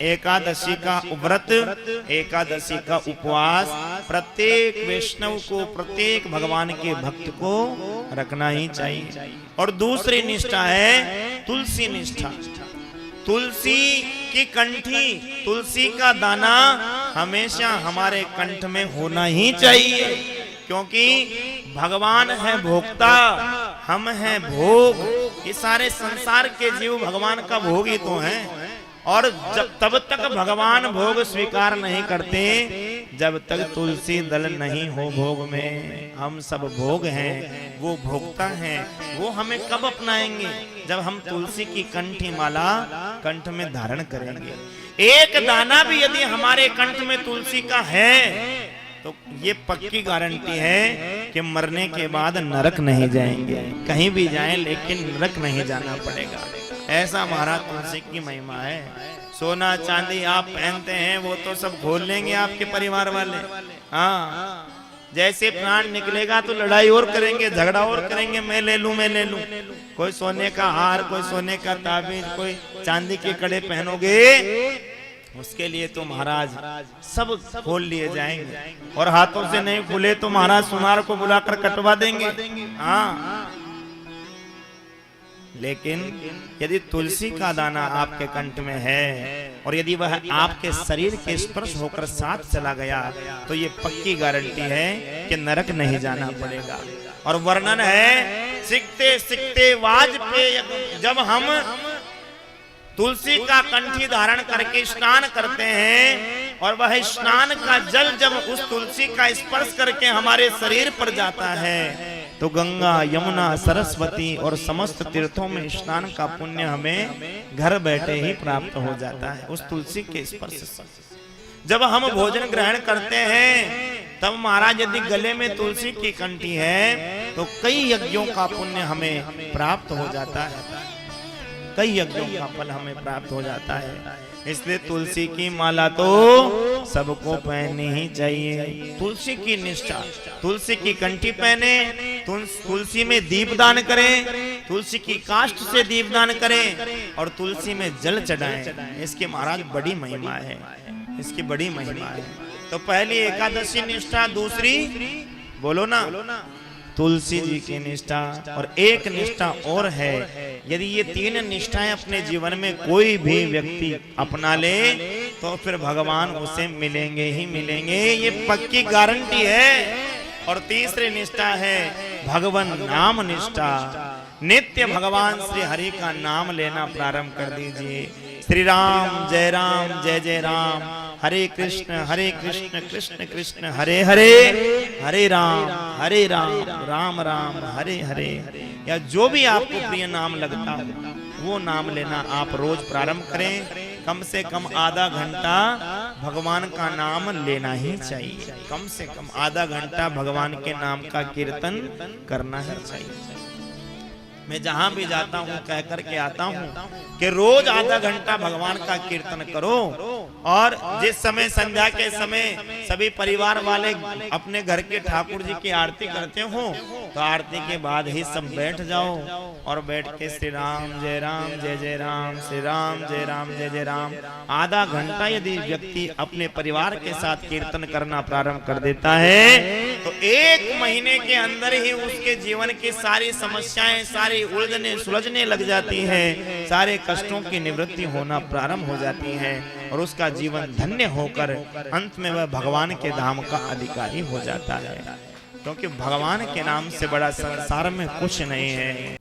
एकादशी का व्रत, एकादशी का उपवास प्रत्येक वैष्णव को, प्रत्येक भगवान के भक्त को रखना ही चाहिए। और दूसरी निष्ठा है तुलसी निष्ठा। तुलसी की कंठी, तुलसी का दाना हमेशा हमारे कंठ में होना ही चाहिए, क्योंकि भगवान है भोक्ता, हम हैं भोग। ये सारे संसार के जीव भगवान का भोग ही तो हैं। और तब तक भगवान भोग स्वीकार नहीं करते जब तक तुलसी दल नहीं हो भोग में। हम सब भोग हैं, वो भोक्ता हैं। वो हमें कब अपनाएंगे? जब हम तुलसी की कंठी माला कंठ में धारण करेंगे। एक दाना भी यदि हमारे कंठ में तुलसी का है तो ये पक्की गारंटी है कि मरने के बाद नरक नहीं जाएंगे। कहीं भी जाएं लेकिन नरक नहीं जाना पड़ेगा। ऐसा महाराज तुलसी की महिमा है। सोना चांदी आप पहनते हैं वो तो सब खोल लेंगे आपके परिवार वाले। हाँ, जैसे प्राण निकलेगा तो लड़ाई और करेंगे, झगड़ा और करेंगे, मैं ले लूं, मैं ले लूं। कोई सोने का हार, कोई सोने का ताबीज, कोई चांदी के कड़े पहनोगे, उसके लिए तो महाराज सब खोल लिए जाएंगे। और हाथों से नहीं खुले तो महाराज सुनार को बुलाकर कटवा देंगे। हाँ, लेकिन यदि तुलसी का दाना आपके कंठ में है और यदि वह आपके शरीर के स्पर्श होकर साथ चला गया तो ये पक्की गारंटी है कि नरक नहीं जाना पड़ेगा। और वर्णन है, सिकते सिकते वाजपेय, जब हम तुलसी का कंठी धारण करके स्नान करते हैं और वह स्नान का जल जब उस तुलसी का स्पर्श करके हमारे शरीर पर जाता है तो गंगा, यमुना, सरस्वती और समस्त तीर्थों में स्नान का पुण्य हमें घर बैठे ही प्राप्त हो जाता है उस तुलसी के स्पर्श से। जब हम भोजन ग्रहण करते हैं तब महाराज यदि गले में तुलसी की कंठी है तो कई यज्ञों का पुण्य हमें प्राप्त हो जाता है, कई यज्ञों का फल हमें प्राप्त हो जाता है। इसलिए तुलसी की माला तो सबको पहननी ही चाहिए। तुलसी की निष्ठा, तुलसी की कंठी पहने, तुलसी में दीपदान करें, तुलसी की काष्ठ से दीपदान करें और तुलसी में जल चढ़ाएं। इसकी महाराज बड़ी महिमा है, इसकी बड़ी महिमा है। तो पहली एकादशी निष्ठा, दूसरी बोलो ना तुलसी जी की निष्ठा, और एक निष्ठा और है। यदि ये तीन निष्ठाएं अपने जीवन में कोई भी व्यक्ति अपना ले तो फिर भगवान उसे मिलेंगे ही मिलेंगे, ये पक्की गारंटी है। और तीसरी निष्ठा है भगवान नाम निष्ठा। नित्य भगवान श्री हरि का नाम लेना प्रारंभ कर दीजिए। श्री राम जय राम, हरे कृष्ण कृष्ण कृष्ण हरे हरे, हरे राम राम राम हरे हरे। या जो भी आपको प्रिय नाम लगता हो वो नाम लेना आप रोज प्रारंभ करें। कम से कम आधा घंटा भगवान का नाम लेना ही चाहिए। कम से कम आधा घंटा भगवान के नाम का कीर्तन करना ही चाहिए। मैं जहां भी जाता हूं कह करके आता हूं कि रोज आधा घंटा भगवान का कीर्तन करो। और जिस समय संध्या के समय सभी परिवार वाले अपने घर के ठाकुर जी की आरती करते हो तो आरती के बाद ही सब बैठ जाओ और बैठ के श्री राम जय राम, श्री राम जय जय राम। आधा घंटा यदि व्यक्ति अपने परिवार के साथ कीर्तन करना प्रारंभ कर देता है तो 1 महीने के अंदर ही उसके जीवन की सारी समस्याएं, सारी उलझने सुलझने लग जाती है, सारे कष्टों की निवृत्ति होना प्रारंभ हो जाती है और उसका जीवन धन्य होकर अंत में वह भगवान के धाम का अधिकारी हो जाता है। क्योंकि भगवान के नाम से बड़ा संसार में कुछ नहीं है।